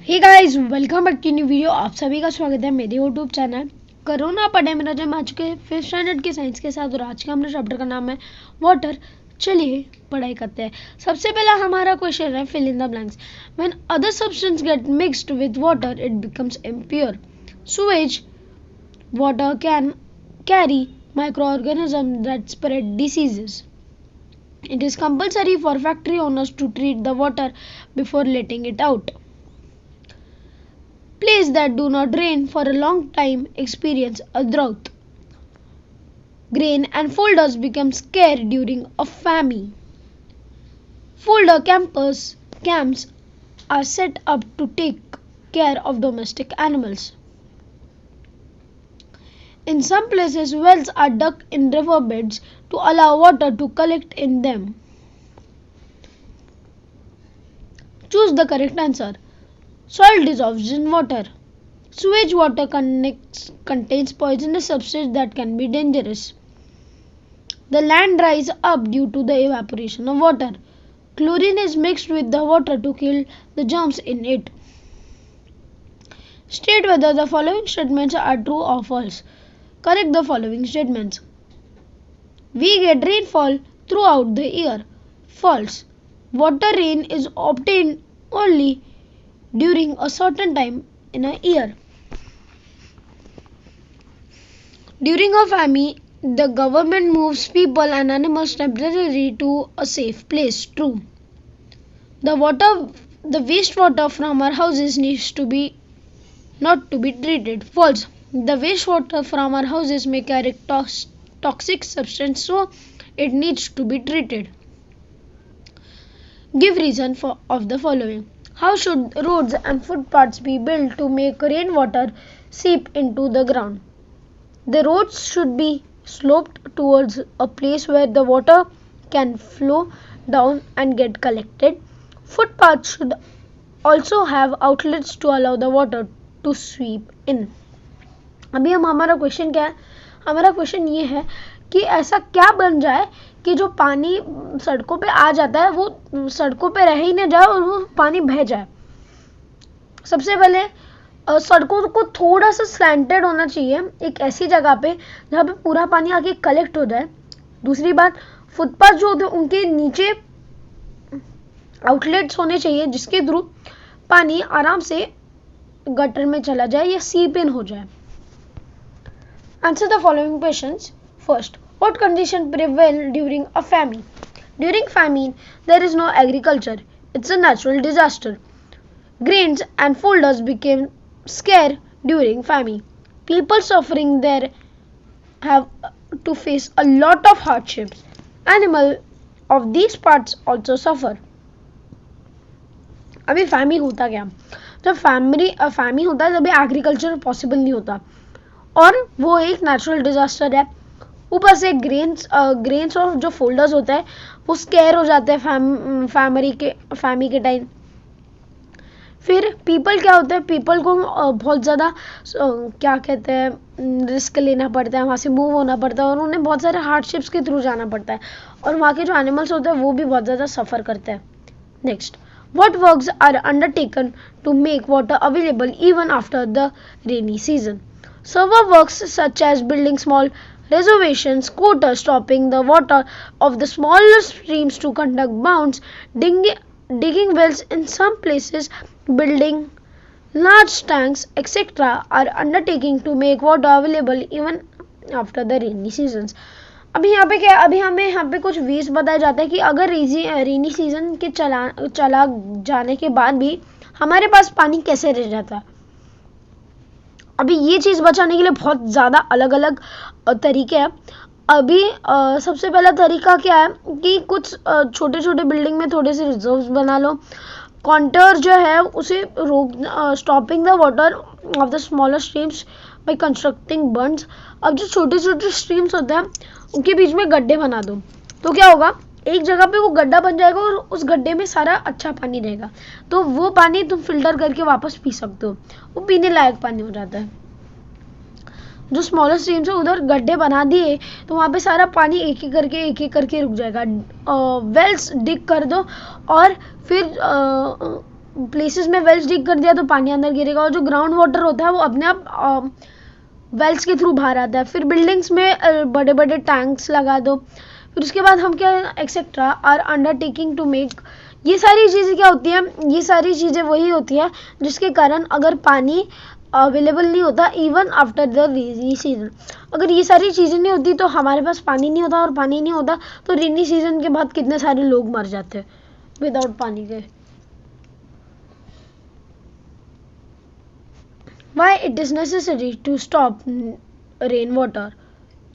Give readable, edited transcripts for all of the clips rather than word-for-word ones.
Hey guys, welcome back to new video. आप सभी का स्वागत है मेरे यूट्यूब चैनल कोरोना पढ़े मेरा जब आ चुके हैं 5th स्टैंडर्ड के साइंस के साथ। और आज का हमारे चैप्टर का नाम है वाटर। चलिए पढ़ाई करते हैं। सबसे पहला हमारा क्वेश्चन है fill in the blanks. When other substance get mixed with water it becomes impure. Sewage water can carry microorganisms that spread diseases. It is compulsory for factory owners to treat the water before letting it out. Places that do not rain for a long time experience a drought. Grain and folders become scarce during a famine. Folder camps are set up to take care of domestic animals. In some places, wells are dug in riverbeds to allow water to collect in them. Choose the correct answer. Soil dissolves in water. Sewage water contains poisonous substances that can be dangerous. The land dries up due to the evaporation of water. Chlorine is mixed with the water to kill the germs in it. State whether the following statements are true or false. Correct the following statements. We get rainfall throughout the year. False. Water rain is obtained only during a certain time in a year. During a famine, the government moves people and animals temporarily to a safe place. True. The wastewater from our houses needs to be not to be treated. False. The wastewater from our houses may carry toxic substance, so it needs to be treated. Give reason of the following. How should roads and footpaths be built to make rainwater seep into the ground? The roads should be sloped towards a place where the water can flow down and get collected. Footpaths should also have outlets to allow the water to sweep in. अभी हमारा question क्या है? हमारा question ये है कि ऐसा क्या बन जाए कि जो पानी सड़कों पे आ जाता है वो सड़कों पे रह ही न जाए और वो पानी बह जाए। सबसे पहले सड़कों को थोड़ा सा स्लैंटेड होना चाहिए, एक ऐसी जगह पे जहाँ पे पूरा पानी आके कलेक्ट हो जाए। दूसरी बात, फुटपाथ जो होते हैं उनके नीचे आउटलेट्स होने चाहिए जिसके थ्रू पानी आराम से गटर में चला जाए या सीप इन हो जाए। Answer the following questions. First, what condition prevail during a famine? During famine, there is no agriculture. It's a natural disaster. Grains and folders became scarce during famine. People suffering there have to face a lot of hardships. Animals of these parts also suffer. अभी famine होता क्या? जब famine होता है तभी agriculture possible नहीं होता और वो एक नेचुरल डिजास्टर है। ऊपर से ग्रेन्स और जो फोल्डर्स होता है वो स्केयर हो जाते हैं फैमी के टाइम। फिर पीपल क्या होता है, पीपल को बहुत ज़्यादा क्या कहते हैं रिस्क लेना पड़ता है, वहाँ से मूव होना पड़ता है और उन्हें बहुत सारे हार्डशिप्स के थ्रू जाना पड़ता है और वहाँ के जो एनिमल्स होते हैं वो भी बहुत ज़्यादा सफ़र करते हैं। Next, what works are undertaken to make water available even after the rainy season? Several works such as building small reservations, quotas, stopping the water of the smaller streams to conduct bounds, digging wells in some places, building large tanks, etc. are undertaking to make water available even after the rainy seasons. अभी यहाँ पे क्या, अभी हमें यहाँ पे कुछ veg बताया जाता है कि अगर रेनी सीजन के चला जाने के बाद भी हमारे पास पानी कैसे रह जाता है। अभी ये चीज़ बचाने के लिए बहुत ज़्यादा अलग अलग तरीके हैं। अभी सबसे पहला तरीका क्या है कि कुछ छोटे छोटे बिल्डिंग में थोड़े से रिजर्व्स बना लो। कॉन्टर जो है उसे stopping the water of the smaller streams by constructing bunds. अब जो छोटे छोटे स्ट्रीम्स होते हैं उनके बीच में गड्ढे बना दो तो क्या होगा, एक जगह पे वो गड्ढा बन जाएगा और उस गड्ढे में सारा अच्छा पानी रहेगा तो वो पानी तुम फिल्टर करके वापस पी सकते हो, वो पीने लायक पानी हो जाता है। जो स्मॉलर स्ट्रीम्स है उधर गड्ढे बना दिए तो वहाँ पे सारा पानी एक एक करके रुक जाएगा। वेल्स डिग कर दो और फिर प्लेसेस में वेल्स डिग कर दिया तो पानी अंदर गिरेगा, और जो ग्राउंड वाटर होता है वो अपने आप वेल्स के थ्रू बाहर आता है। फिर बिल्डिंग्स में बड़े बड़े टैंक्स लगा दो। फिर उसके बाद हम क्या etcetera are undertaking to make, ये सारी चीज़ें क्या होती हैं, ये सारी चीज़ें वही होती है जिसके कारण अगर पानी अवेलेबल नहीं होता even after the rainy season, अगर ये सारी चीज़ें नहीं होती तो हमारे पास पानी नहीं होता, और पानी नहीं होता तो रेनी सीजन के बाद कितने सारे लोग मर जाते हैं विदाउट पानी के। Why it is necessary to stop rainwater?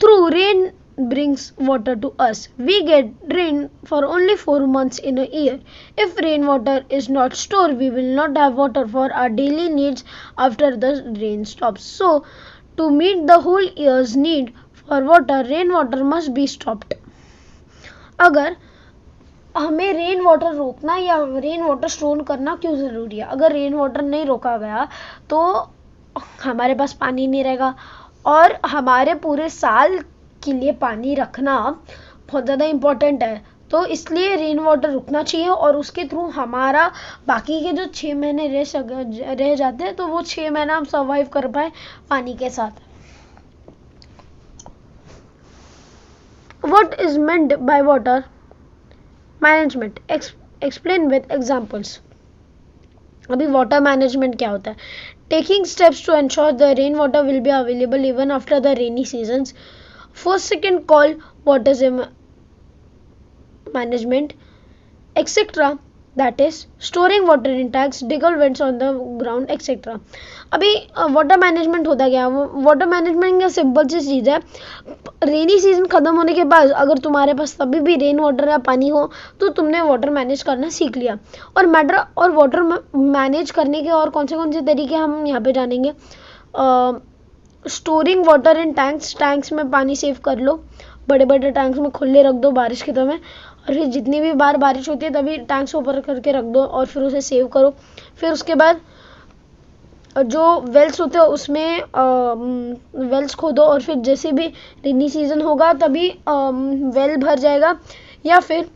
Through rain brings water to us. We get rain for only 4 months in a year. If rainwater is not stored, we will not have water for our daily needs after the rain stops. So, to meet the whole year's need for water, rainwater must be stopped. अगर हमें rain water रोकना या rain water store करना क्यों ज़रूरी है? अगर rain water नहीं रोका गया तो हमारे पास पानी नहीं रहेगा, और हमारे पूरे साल के लिए पानी रखना बहुत ज़्यादा इम्पोर्टेंट है। तो इसलिए रेन वाटर रुकना चाहिए, और उसके थ्रू हमारा बाकी के जो 6 महीने रह जाते हैं तो वो 6 महीना हम सर्वाइव कर पाए पानी के साथ। What is meant by water management? Explain with examples. अभी वाटर मैनेजमेंट क्या होता है? Taking steps to ensure the rain water will be available even after the rainy seasons. First second call water management etcetera, that is storing water in tanks, डिगल vents on the ground etcetera. अभी water management होता क्या? Water management क्या simple सी चीज़ है। Rainy season ख़त्म होने के बाद अगर तुम्हारे पास तभी भी रेन वाटर या पानी हो तो तुमने वाटर मैनेज करना सीख लिया। और वाटर मैनेज करने के और कौन से तरीके हम यहाँ पे जानेंगे। Storing water in tanks, tanks में पानी सेव कर लो, बड़े बड़े टैंक्स में खुले रख दो बारिश के समय, और फिर जितनी भी बार बारिश होती है तभी टैंक्स ऊपर करके रख दो और फिर उसे सेव करो। फिर उसके बाद जो वेल्स होते हैं उसमें वेल्स खोदो, और फिर जैसे भी रेनी सीजन होगा तभी वेल भर जाएगा। या फिर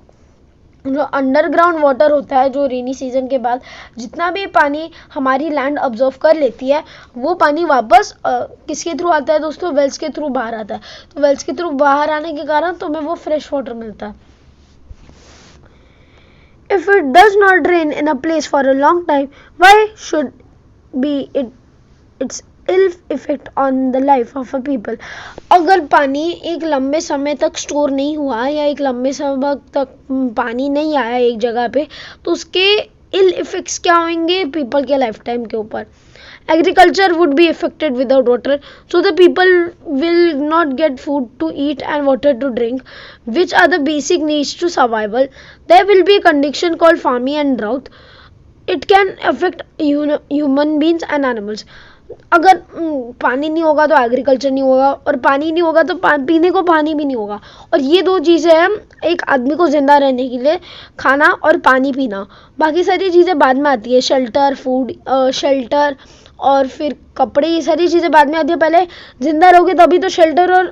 जो अंडरग्राउंड वाटर होता है, जो रेनी सीजन के बाद जितना भी पानी हमारी लैंड ऑब्जर्व कर लेती है वो पानी वापस किसके थ्रू आता है दोस्तों? वेल्स के थ्रू बाहर आता है। तो वेल्स के थ्रू बाहर आने के कारण तुम्हें वो फ्रेश वाटर मिलता है। If it does not rain in a place for a long time, why should be its ill effect on the life of a people? अगर पानी एक लंबे समय तक स्टोर नहीं हुआ या एक लंबे समय तक पानी नहीं आया एक जगह पे, तो उसके इल इफेक्ट्स क्या होंगे पीपल के लाइफ टाइम के ऊपर? Agriculture would be affected without water, so the people will not get food to eat and water to drink, which are the basic needs to survival. There will be a condition called famine and drought. It can affect human beings and animals. अगर पानी नहीं होगा तो agriculture नहीं होगा, और पानी नहीं होगा तो पीने को पानी भी नहीं होगा। और ये दो चीज़ें हैं एक आदमी को जिंदा रहने के लिए, खाना और पानी पीना। बाकी सारी चीज़ें बाद में आती है, शेल्टर, फूड, शेल्टर और फिर कपड़े, ये सारी चीज़ें बाद में आती है। पहले जिंदा रहोगे तभी तो शेल्टर और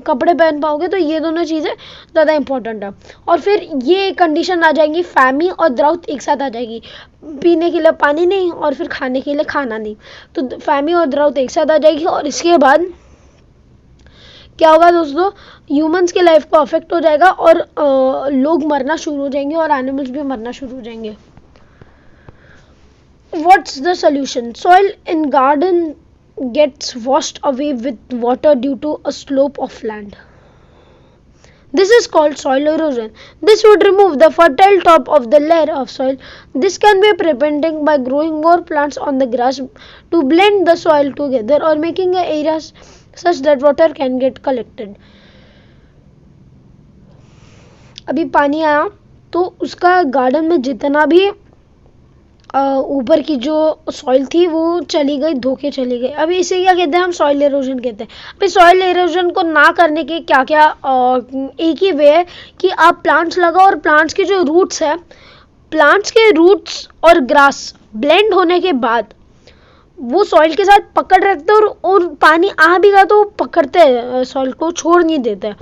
कपड़े पहन पाओगे, तो ये दोनों चीज़ें ज़्यादा इंपॉर्टेंट है। और फिर ये कंडीशन आ जाएगी, फैमिन और द्राउट एक साथ आ जाएगी, पीने के लिए पानी नहीं और फिर खाने के लिए खाना नहीं, तो फैमिन और द्राउट एक साथ आ जाएगी। और इसके बाद क्या होगा दोस्तों? ह्यूमंस के लाइफ को अफेक्ट हो जाएगा और लोग मरना शुरू हो जाएंगे और एनिमल्स भी मरना शुरू हो जाएंगे। What's the solution? Soil in garden gets washed away with water due to a slope of land. This is called soil erosion. This would remove the fertile top of the layer of soil. This can be prevented by growing more plants on the grass to blend the soil together or making an area such that water can get collected. अभी पानी आया तो उसका garden में जितना भी ऊपर की जो सॉइल थी वो चली गई, धोके चली गई। अभी इसे क्या कहते हैं? हम सॉइल एरोजन कहते हैं। अभी सॉइल एरोजन को ना करने के क्या क्या एक ही वे है कि आप प्लांट्स लगाओ, और प्लांट्स के जो रूट्स है, प्लांट्स के रूट्स और ग्रास ब्लेंड होने के बाद वो सॉइल के साथ पकड़ रखते हैं, और पानी आ भी गया तो पकड़ते हैं, सॉइल को छोड़ नहीं देते।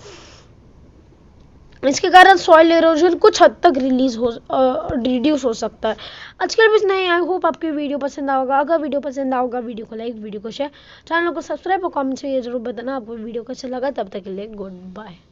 इसके कारण सॉइल एरोजन कुछ हद तक रिड्यूस हो सकता है। आज के लिए बस नहीं, आई होप आपकी वीडियो पसंद आओगा। अगर वीडियो पसंद आओगा, वीडियो को लाइक, वीडियो को शेयर, चैनल को सब्सक्राइब और कमेंट्स में ये जरूर बताना आपको वीडियो कैसा लगा। तब तक के लिए गुड बाय।